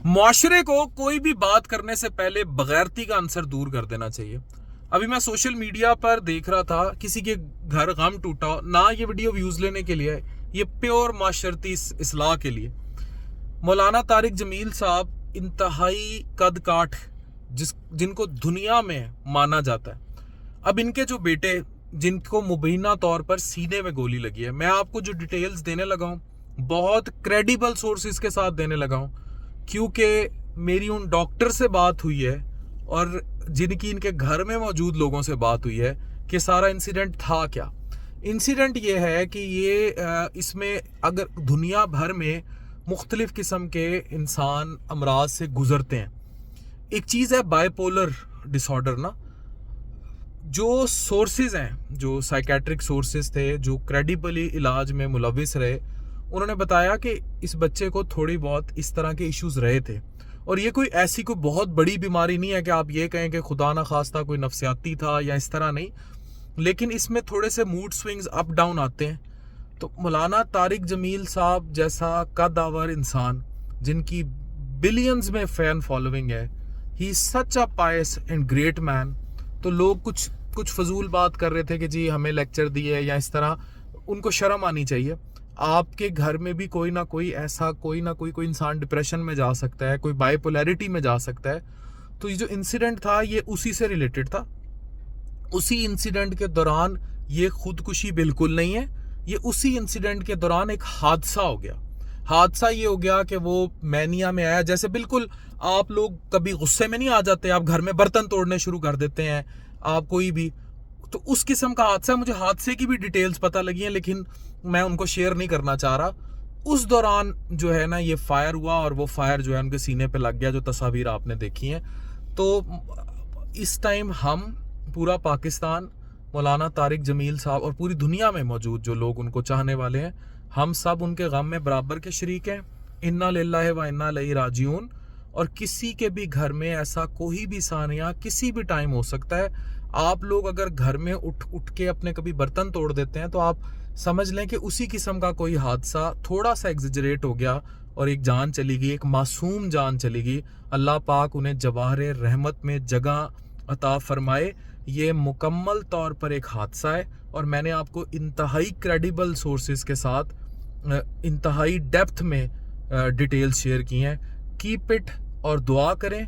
معاشरे को कोई भी बात करने से पहले बगैरती का आंसर दूर कर देना चाहिए। अभी मैं सोशल मीडिया पर देख रहा था, किसी के घर गम टूटा, ना ये वीडियो व्यूज लेने के लिए है, ये प्योर माशरती इस्लाह के लिए। मौलाना तारिक जमील साहब इंतहाई कद काठ जिनको दुनिया में माना जाता है। अब इनके जो बेटे जिनको मुबीना तौर पर सीने में गोली लगी है, मैं आपको जो डिटेल्स देने लगा हूँ बहुत क्रेडिबल सोर्सेज के साथ देने लगा हूँ, क्योंकि मेरी उन डॉक्टर से बात हुई है और जिनकी इनके घर में मौजूद लोगों से बात हुई है कि सारा इंसिडेंट था क्या। इंसिडेंट ये है कि इसमें अगर दुनिया भर में मुख्तलिफ किस्म के इंसान अमराज से गुजरते हैं। एक चीज़ है बाइपोलर डिसऑर्डर ना, जो सोर्सेज हैं, जो साइकेट्रिक सोर्सेज थे, जो क्रेडिबली इलाज में मुलविस रहे, उन्होंने बताया कि इस बच्चे को थोड़ी बहुत इस तरह के इश्यूज रहे थे। और ये कोई ऐसी कोई बहुत बड़ी बीमारी नहीं है कि आप ये कहें कि खुदा ना खास्ता कोई नफसियाती था या इस तरह नहीं, लेकिन इसमें थोड़े से मूड स्विंग्स अप डाउन आते हैं। तो मौलाना तारिक जमील साहब जैसा कदावर इंसान जिनकी बिलियंस में फैन फॉलोइंग है, he is such a pious and great man. तो लोग कुछ फजूल बात कर रहे थे कि जी हमें लेक्चर दिए या इस तरह, उनको शर्म आनी चाहिए। आपके घर में भी कोई ना कोई ऐसा कोई इंसान डिप्रेशन में जा सकता है, कोई बाइपोलैरिटी में जा सकता है। तो ये जो इंसिडेंट था ये उसी से रिलेटेड था। उसी इंसिडेंट के दौरान ये खुदकुशी बिल्कुल नहीं है, ये उसी इंसिडेंट के दौरान एक हादसा हो गया। हादसा ये हो गया कि वो मैनिया में आया, जैसे बिल्कुल आप लोग कभी गुस्से में नहीं आ जाते, आप घर में बर्तन तोड़ने शुरू कर देते हैं, आप कोई भी, तो उस किस्म का हादसा। मुझे हादसे की भी डिटेल्स पता लगी हैं लेकिन मैं उनको शेयर नहीं करना चाह रहा। उस दौरान जो है ना ये फायर हुआ और वो फायर जो है उनके सीने पे लग गया, जो तस्वीर आपने देखी हैं। तो इस टाइम हम पूरा पाकिस्तान मौलाना तारिक जमील साहब और पूरी दुनिया में मौजूद जो लोग उनको चाहने वाले हैं, हम सब उनके गम में बराबर के शरीक हैं। इन्ना लिल्लाहि व इन्ना इलैहि राजिऊन। और किसी के भी घर में ऐसा कोई भी सानिया किसी भी टाइम हो सकता है। आप लोग अगर घर में उठ के अपने कभी बर्तन तोड़ देते हैं तो आप समझ लें कि उसी किस्म का कोई हादसा थोड़ा सा एग्जिजरेट हो गया और एक जान चली गई, एक मासूम जान चली गई। अल्लाह पाक उन्हें जवाहर रहमत में जगह अता फरमाए। ये मुकम्मल तौर पर एक हादसा है और मैंने आपको इंतहाई क्रेडिबल सोर्सेज के साथ इंतहाई डेप्थ में डिटेल्स शेयर की हैं। कीप इट और दुआ करें,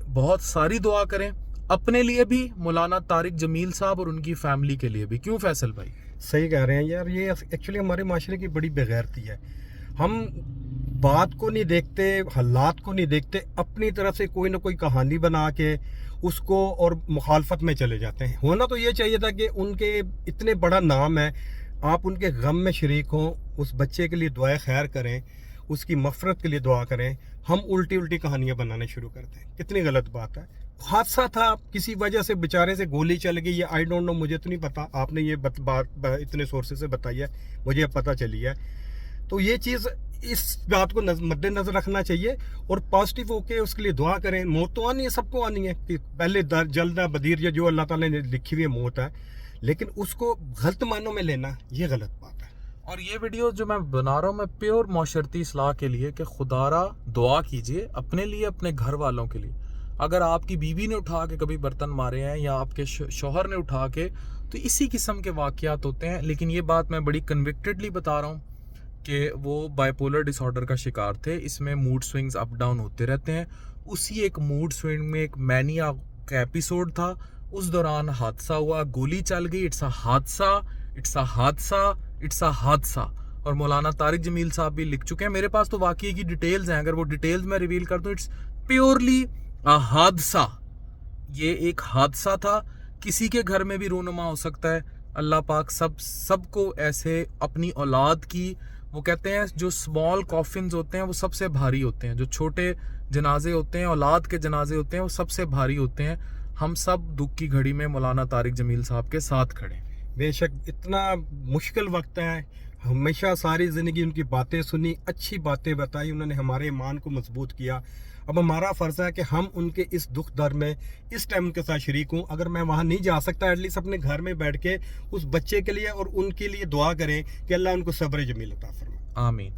बहुत सारी दुआ करें अपने लिए भी, मौलाना तारिक जमील साहब और उनकी फैमिली के लिए भी। क्यों फैसल भाई? सही कह रहे हैं यार, ये एक्चुअली हमारे माशरे की बड़ी बेगैरती है। हम बात को नहीं देखते, हालात को नहीं देखते, अपनी तरफ से कोई ना कोई कहानी बना के उसको और मुखालफत में चले जाते हैं। होना तो ये चाहिए था कि उनके इतने बड़ा नाम है, आप उनके गम में शरीक हों, उस बच्चे के लिए दुआ खैर करें, उसकी मफ़रत के लिए दुआ करें। हम उल्टी कहानियां बनाने शुरू करते हैं, कितनी गलत बात है। हादसा था, किसी वजह से बेचारे से गोली चल गई, ये आई डोंट नो, मुझे तो नहीं पता। आपने ये बात इतने सोर्सेज से बताई है, मुझे अब पता चली है। तो ये चीज़, इस बात को मद्देनजर रखना चाहिए और पॉजिटिव होके उसके लिए दुआ करें। मौत तो आनी है, सबको आनी है कि पहले जल्द बदीर, या जो अल्लाह ताला ने लिखी हुई मौत है, लेकिन उसको गलत मानों में लेना ये गलत बात है। और ये वीडियो जो मैं बना रहा हूँ मैं प्योर माशरती इस्लाह के लिए कि खुदारा दुआ कीजिए अपने लिए, अपने घर वालों के लिए। अगर आपकी बीवी ने उठा के कभी बर्तन मारे हैं या आपके शौहर ने उठा के, तो इसी किस्म के वाक़यात होते हैं। लेकिन ये बात मैं बड़ी कन्विक्टेडली बता रहा हूँ कि वो बाइपोलर डिसऑर्डर का शिकार थे। इसमें मूड स्विंग्स अप डाउन होते रहते हैं। उसी एक मूड स्विंग में एक मैनिया का एपिसोड था, उस दौरान हादसा हुआ, गोली चल गई। इट्स अ हादसा, इट्स अ हादसा, इट्स अ हादसा। और मौलाना तारिक जमील साहब भी लिख चुके हैं। मेरे पास तो वाकई की डिटेल्स हैं, अगर वो डिटेल्स मैं रिवील कर दूं, इट्स प्योरली अ हादसा। ये एक हादसा था, किसी के घर में भी रूनुमा हो सकता है। अल्लाह पाक सबको ऐसे अपनी औलाद की, वो कहते हैं जो स्मॉल कॉफिन्स होते हैं वो सबसे भारी होते हैं, जो छोटे जनाजे होते हैं, औलाद के जनाजे होते हैं, वो सबसे भारी होते हैं। हम सब दुख की घड़ी में मौलाना तारिक जमील साहब के साथ खड़े। बेशक इतना मुश्किल वक्त है, हमेशा सारी ज़िंदगी उनकी बातें सुनी, अच्छी बातें बताई, उन्होंने हमारे ईमान को मजबूत किया। अब हमारा फ़र्ज़ है कि हम उनके इस दुख दर्द में इस टाइम उनके साथ शरीक हूँ। अगर मैं वहाँ नहीं जा सकता, एटलीस्ट अपने घर में बैठ के उस बच्चे के लिए और उनके लिए दुआ करें कि अल्लाह उनको सब्र जमील अता फरमाए। आमीन।